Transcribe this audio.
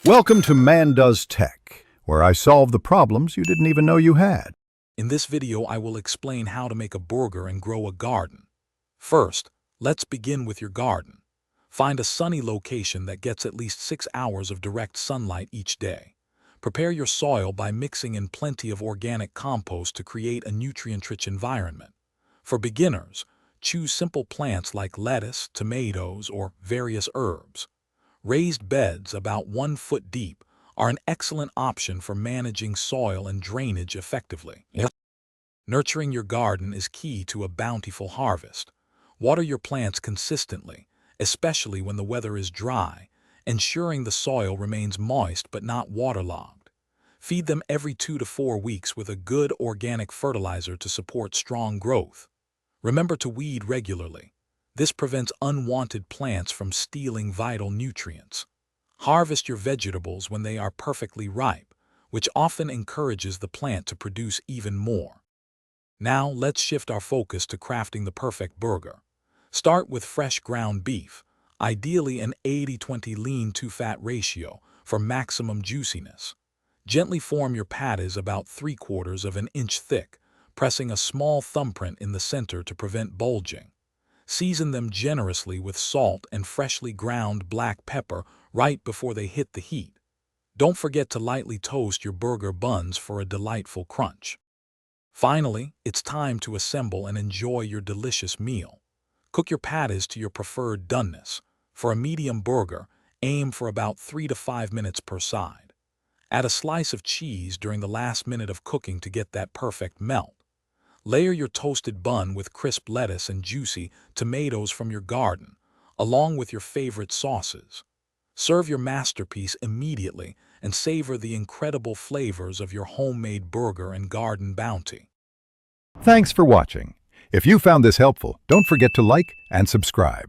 Welcome to Man Does Tech, where I solve the problems you didn't even know you had. In this video, I will explain how to make a burger and grow a garden. First, let's begin with your garden. Find a sunny location that gets at least 6 hours of direct sunlight each day. Prepare your soil by mixing in plenty of organic compost to create a nutrient-rich environment. For beginners, choose simple plants like lettuce, tomatoes, or various herbs. Raised beds about 1 foot deep are an excellent option for managing soil and drainage effectively. Nurturing your garden is key to a bountiful harvest. Water your plants consistently, especially when the weather is dry, ensuring the soil remains moist but not waterlogged. Feed them every 2 to 4 weeks with a good organic fertilizer to support strong growth. Remember to weed regularly. This prevents unwanted plants from stealing vital nutrients. Harvest your vegetables when they are perfectly ripe, which often encourages the plant to produce even more. Now let's shift our focus to crafting the perfect burger. Start with fresh ground beef, ideally an 80-20 lean-to-fat ratio for maximum juiciness. Gently form your patties about 3/4 of an inch thick, pressing a small thumbprint in the center to prevent bulging. Season them generously with salt and freshly ground black pepper right before they hit the heat. Don't forget to lightly toast your burger buns for a delightful crunch. Finally, it's time to assemble and enjoy your delicious meal. Cook your patties to your preferred doneness. For a medium burger, aim for about 3 to 5 minutes per side. Add a slice of cheese during the last minute of cooking to get that perfect melt. Layer your toasted bun with crisp lettuce and juicy tomatoes from your garden, along with your favorite sauces. Serve your masterpiece immediately and savor the incredible flavors of your homemade burger and garden bounty. Thanks for watching. If you found this helpful, don't forget to like and subscribe.